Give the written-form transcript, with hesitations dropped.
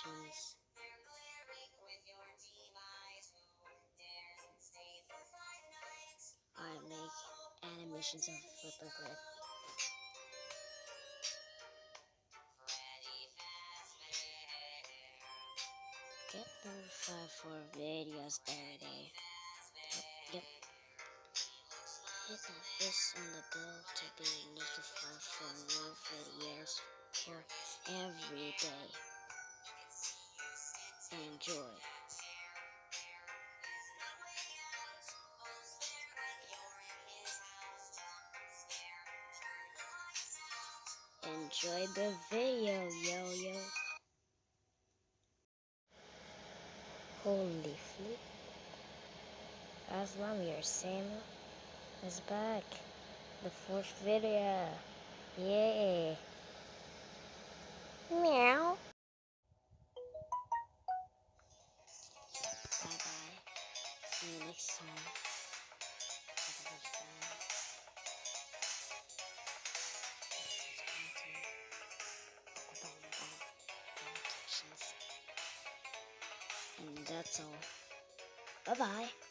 animations. I make animations of Flipper Grip. Get notified for videos every day. Yep. Hit that this on the bell to be notified for new videos for every day. Enjoy. Enjoy the video, yo. Holy flip. As mommy or Samuel is back. The 4th video. Yeah. Meow. Bye bye. See you next time. Have a good time. And that's all. Bye bye.